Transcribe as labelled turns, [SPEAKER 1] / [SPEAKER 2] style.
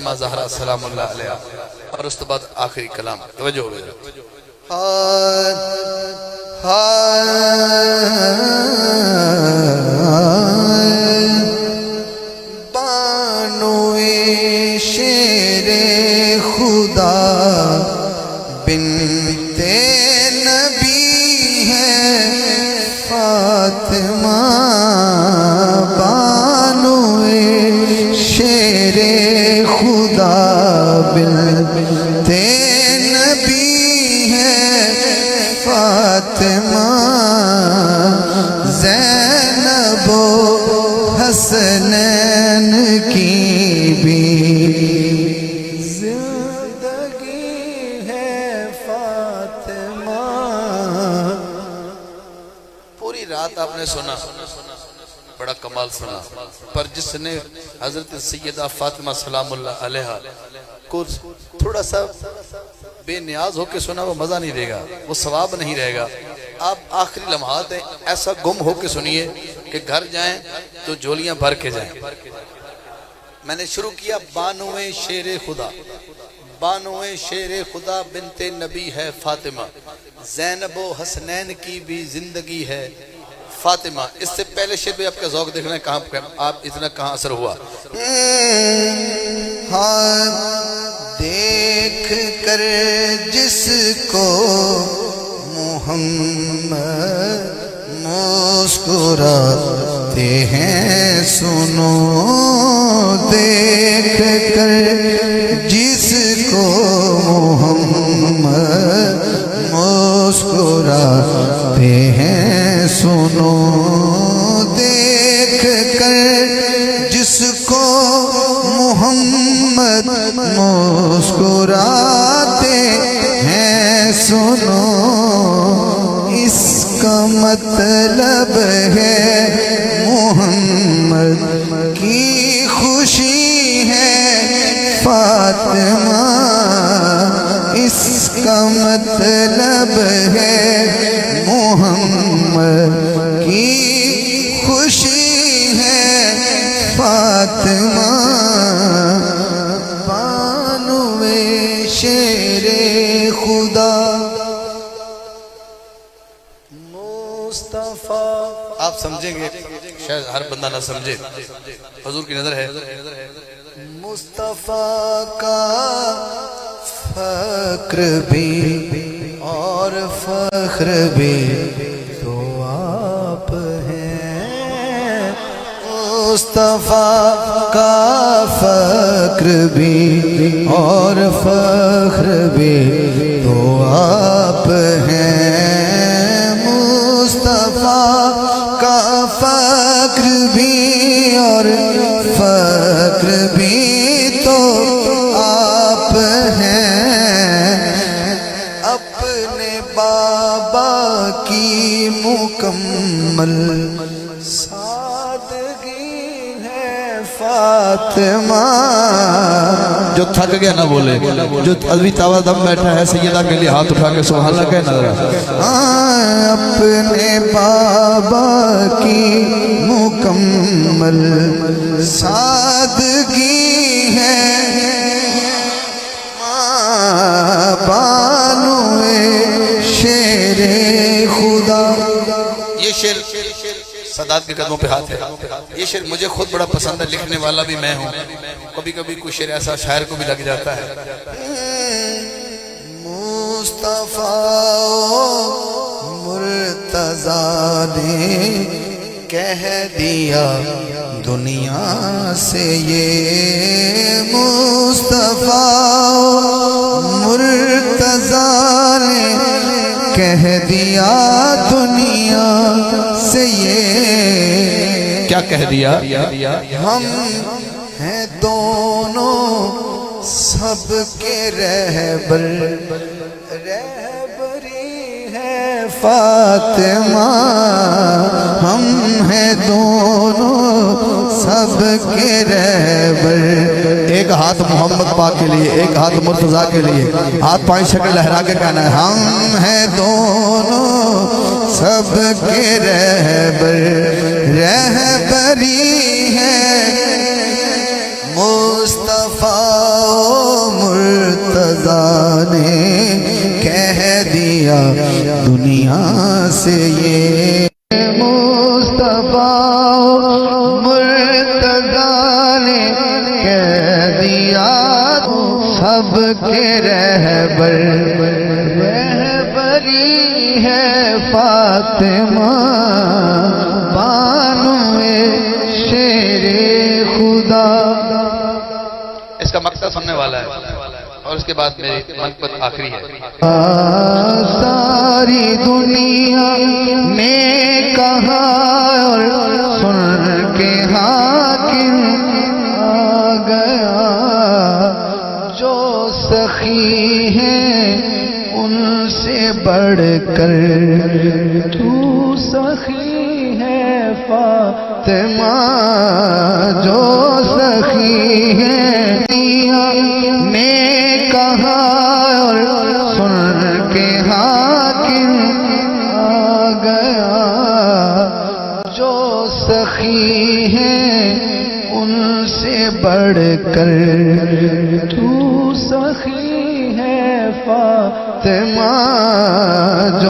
[SPEAKER 1] فاطمہ زہرا سلام اللہ علیہ، اور اس کے بعد آخری کلام توجہ ہو گئی۔
[SPEAKER 2] بانوئے شیر خدا بنت نبی ہے فاطمہ، بانوئے شیر خدا بنت نبی ہے فاطمہ، زینب و حسنین کی بھی زندگی ہے فاطمہ۔
[SPEAKER 1] پوری رات آپ نے سنا، بڑا کمال سنا، پر جس نے حضرت سیدہ فاطمہ سلام اللہ علیہ کو تھوڑا سا بے نیاز ہو کے سنا، وہ مزہ نہیں دے گا، وہ ثواب نہیں رہے گا۔ آپ آخری لمحات ہیں، ایسا گم ہو کے سنیے کہ گھر جائیں تو جولیاں بھر کے جائیں۔ میں نے شروع کیا بانوئے شیر خدا، بانوئے شیر خدا بنت نبی ہے فاطمہ، زینب و حسنین کی بھی زندگی ہے فاطمہ۔ اس سے پہلے شعر بھی آپ کا ذوق دیکھنا ہے، کہاں آپ اتنا کہاں اثر ہوا۔
[SPEAKER 2] ہاں دیکھ کر جس کو محمد مسکراتے ہیں سنو، دیکھ کر جس کو محمد مسکراتے ہیں سنو، دیکھ کر جس کو محمد مسکراتے ہیں سنو، اس کا مطلب ہے محمد کی خوشی ہے فاطمہ، اس کا مطلب ہے محمد کی خوشی ہے فاطمہ، بانوئے شیر خدا مصطفیٰ۔
[SPEAKER 1] آپ سمجھیں گے، شاید ہر بندہ نہ سمجھے، حضور کی نظر ہے۔
[SPEAKER 2] مصطفیٰ کا فقر بھی اور فخر بھی تو آپ ہیں، مصطفیٰ کا فقر بھی اور فخر بھی تو آپ ہیں، مصطفیٰ کا فقر بھی اور فخر بھی تو آپ ہیں، اپنے بابا کی مکمل سادگی ہے فاطمہ۔
[SPEAKER 1] جو تھک گیا نہ بولے، جو ابھی تاوا دم بیٹھا ہے سیدہ کے لیے ہاتھ اٹھا کے سبحان اللہ کہہ نظر۔
[SPEAKER 2] اپنے بابا کی مکمل سادگی ہے، بانوئے شیر خدا۔
[SPEAKER 1] یہ شعر سادات کے قدموں پہ ہاتھ ہے، یہ شعر مجھے خود بڑا پسند ہے، لکھنے والا بھی میں ہوں، کبھی کبھی کوئی شعر ایسا شاعر کو بھی لگ جاتا ہے۔
[SPEAKER 2] مصطفیٰ مرتضیٰ نے کہہ دیا دنیا سے یہ، مصطفیٰ مرتضیٰ نے کہہ دیا دنیا سے یہ،
[SPEAKER 1] کیا کہہ دیا؟
[SPEAKER 2] ہم ہیں دونوں سب کے رہبر، رہبری ہے فاطمہ، ہم ہیں دونوں سب کے رہبر۔ ایک ہاتھ محمد پاک کے لیے، ایک ہاتھ مرتضیٰ کے لیے، ہاتھ پائیں شکل لہرا کے کہنا ہے، ہم ہیں دونوں سب کے رہبر، رہبری ہے مصطفیٰ لیا دنیا سے یہ مصطفیٰ مرتضیٰ نے کہہ دیا سب کے رہبر رہبری ہے فاطمہ بانوے شیر خدا.
[SPEAKER 1] اس کا مقصد سننے والا ہے اور اس کے بعد میری منقبت آخری ہے.
[SPEAKER 2] ساری دنیا نے کہا اور سن کے حاکم آ گیا جو سخی ہیں ان سے بڑھ کر تو سخی ہے فاطمہ جو سخی ہے نے کہا اور سن کے حاکم آ گیا جو سخی ہیں ان سے بڑھ کر تو سخی ہے فاطمہ جو